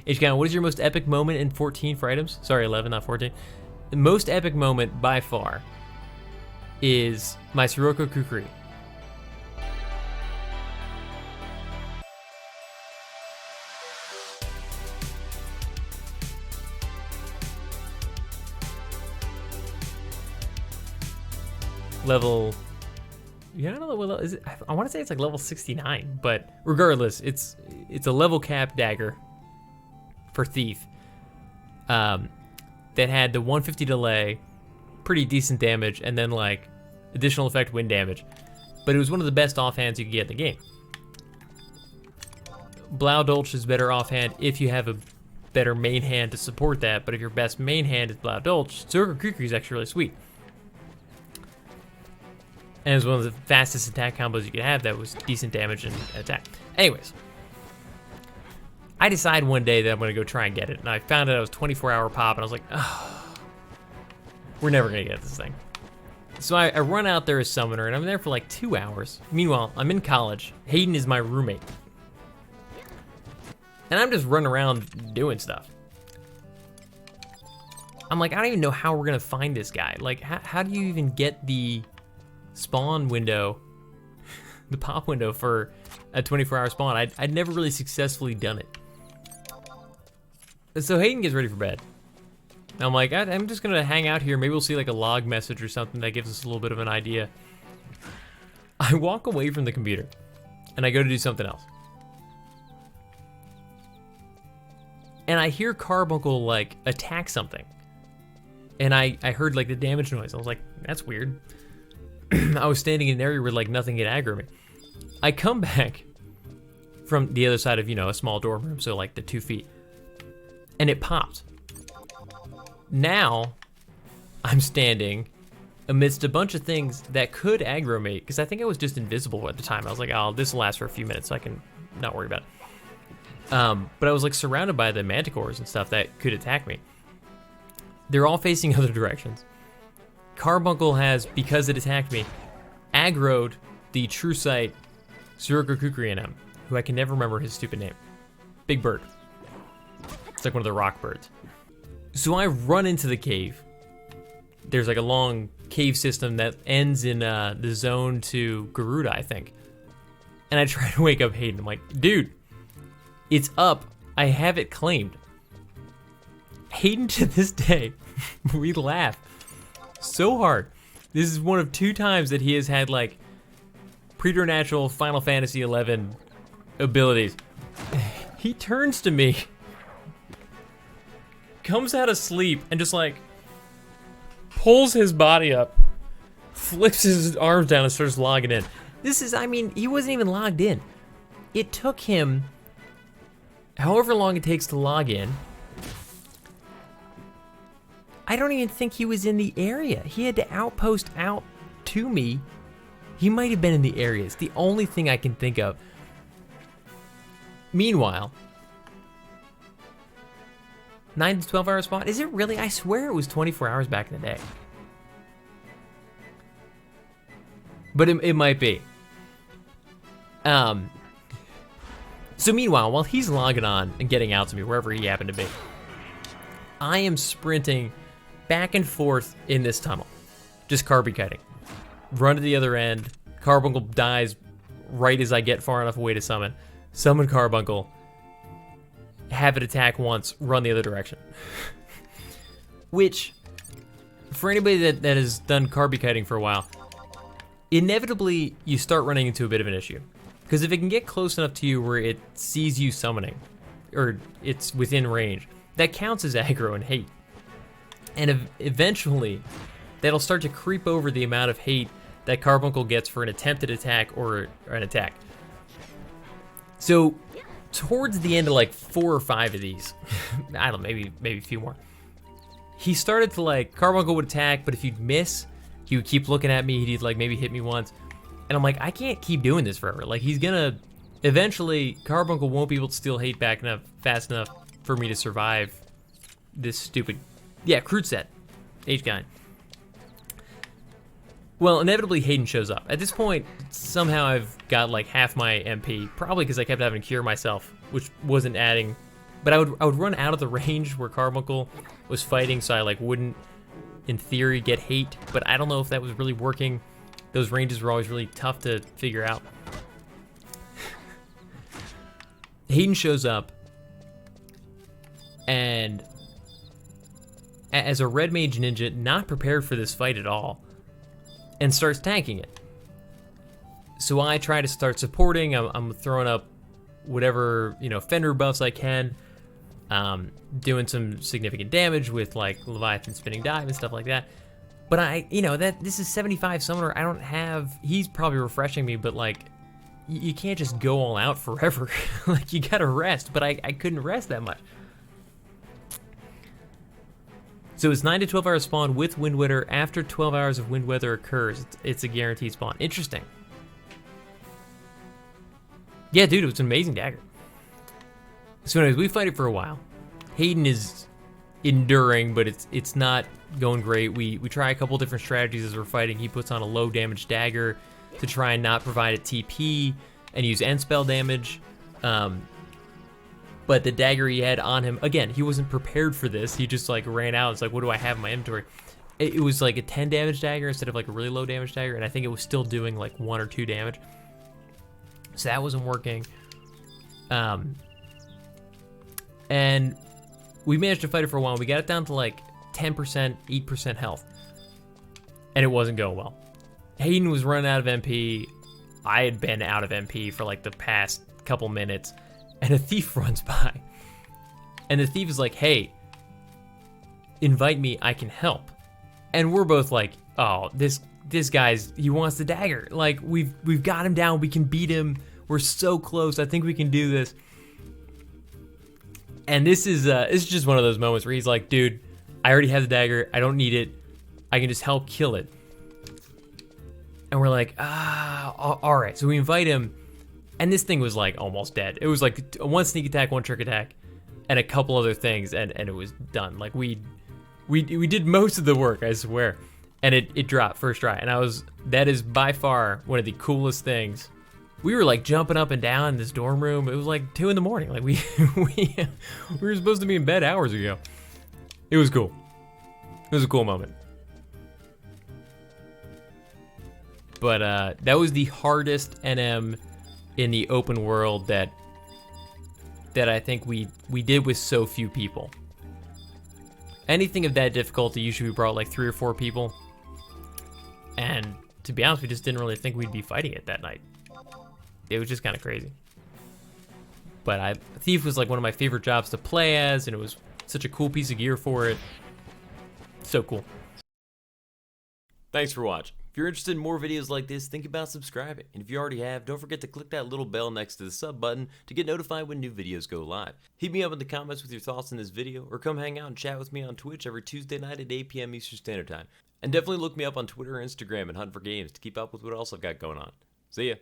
HCount, what is your most epic moment in 14 for items? Sorry, 11, not 14. The most epic moment by far is my Sirocco Kukri. Level, yeah, I don't know what level is it. I want to say it's like level 69, but regardless, it's a level cap dagger for Thief that had the 150 delay, pretty decent damage, and then like additional effect wind damage. But it was one of the best offhands you could get in the game. Blau Dolch is better offhand if you have a better main hand to support that, but if your best main hand is Blau Dolch, Sirocco Kukri is actually really sweet. And it was one of the fastest attack combos you could have that was decent damage and attack. Anyways, I decide one day that I'm gonna go try and get it, and I found out it was 24-hour pop, and I was like, oh, we're never gonna get this thing. So I run out there as summoner, and I'm there for like 2 hours. Meanwhile, I'm in college. Hayden is my roommate. And I'm just running around doing stuff. I'm like, I don't even know how we're gonna find this guy. Like, how do you even get the spawn window, the pop window for a 24-hour spawn? I'd never really successfully done it. So Hayden gets ready for bed. I'm like, I'm just gonna hang out here. Maybe we'll see like a log message or something that gives us a little bit of an idea. I walk away from the computer and I go to do something else. And I hear Carbuncle like attack something. And I heard like the damage noise. I was like, that's weird. I was standing in an area where like nothing could aggro me. I come back from the other side of, you know, a small dorm room, so like the 2 feet. And it popped. Now, I'm standing amidst a bunch of things that could aggro me, because I think I was just invisible at the time. I was like, oh, this will last for a few minutes, so I can not worry about it. But I was like surrounded by the manticores and stuff that could attack me. They're all facing other directions. Carbuncle has, because it attacked me, aggroed the true sight Sirocco Kukri in him, who I can never remember his stupid name. Big bird. It's like one of the rock birds. So I run into the cave. There's like a long cave system that ends in the zone to Garuda, I think. And I try to wake up Hayden. I'm like, dude, it's up. I have it claimed. Hayden, to this day, we laugh so hard. This is one of 2 times that he has had like preternatural Final Fantasy XI abilities. He turns to me, comes out of sleep, and just like pulls his body up, flips his arms down, and starts logging in. This is, I mean, he wasn't even logged in. It took him however long it takes to log in. I don't even think he was in the area. He had to outpost out to me. He might have been in the area. It's the only thing I can think of. Meanwhile, 9 to 12 hour spawn? Is it really? I swear it was 24 hours back in the day. But it might be. So meanwhile, while he's logging on and getting out to me, wherever he happened to be, I am sprinting back and forth in this tunnel, just carby kiting. Run to the other end. Carbuncle dies right as I get far enough away to summon. Summon Carbuncle. Have it attack once, run the other direction. Which, for anybody that has done carby kiting for a while, inevitably you start running into a bit of an issue. Because if it can get close enough to you where it sees you summoning, or it's within range, that counts as aggro and hate. And eventually, that'll start to creep over the amount of hate that Carbuncle gets for an attempted attack or an attack. So, towards the end of like 4 or 5 of these, I don't know, maybe a few more, he started to like, Carbuncle would attack, but if you'd miss, he would keep looking at me, he'd like maybe hit me once. And I'm like, I can't keep doing this forever. Like, he's gonna, eventually, Carbuncle won't be able to steal hate back fast enough for me to survive this stupid, crude set, H-Guy. Well, inevitably Hayden shows up. At this point, somehow I've got like half my MP, probably because I kept having to cure myself, which wasn't adding But I would run out of the range where Carbuncle was fighting, so I like wouldn't, in theory, get hate. But I don't know if that was really working. Those ranges were always really tough to figure out. Hayden shows up, and as a red mage ninja, not prepared for this fight at all, and starts tanking it. So I try to start supporting. I'm throwing up whatever, you know, Fenrir buffs I can, doing some significant damage with like Leviathan spinning dive and stuff like that. But this is 75 summoner. I don't have, he's probably refreshing me, but like, you can't just go all out forever. Like, you gotta rest, but I couldn't rest that much. So it's 9 to 12 hour spawn with wind weather. After 12 hours of wind weather occurs, it's a guaranteed spawn. Interesting. Yeah, dude, it was an amazing dagger. So anyways, we fight it for a while. Hayden is enduring, but it's not going great. We try a couple different strategies as we're fighting. He puts on a low damage dagger to try and not provide a TP and use end spell damage. But the dagger he had on him, again, he wasn't prepared for this. He just like ran out. It's like, what do I have in my inventory? It was like a 10 damage dagger instead of like a really low damage dagger, and I think it was still doing like 1 or 2 damage. So that wasn't working. And we managed to fight it for a while. We got it down to like 10%, 8% health. And it wasn't going well. Hayden was running out of MP. I had been out of MP for like the past couple minutes. And a thief runs by. And the thief is like, hey, invite me, I can help. And we're both like, oh, this guy's, he wants the dagger. Like, we've got him down, we can beat him. We're so close, I think we can do this. And this is just one of those moments where he's like, dude, I already have the dagger, I don't need it. I can just help kill it. And we're like, all right. So we invite him, and this thing was like almost dead. It was like 1 sneak attack, 1 trick attack, and a couple other things, and it was done. Like we did most of the work, I swear. And it dropped first try, and that is by far one of the coolest things. We were like jumping up and down in this dorm room. It was like 2 in the morning. Like we were supposed to be in bed hours ago. It was cool. It was a cool moment. But that was the hardest NM in the open world that I think we did with so few people. Anything of that difficulty usually we brought like 3 or 4 people. And to be honest, we just didn't really think we'd be fighting it that night. It was just kind of crazy. But Thief was like one of my favorite jobs to play as, and it was such a cool piece of gear for it. So cool. Thanks for watching. If you're interested in more videos like this, think about subscribing. And if you already have, don't forget to click that little bell next to the sub button to get notified when new videos go live. Hit me up in the comments with your thoughts on this video, or come hang out and chat with me on Twitch every Tuesday night at 8 p.m. Eastern Standard Time. And definitely look me up on Twitter or Instagram and Hunt for Games to keep up with what else I've got going on. See ya.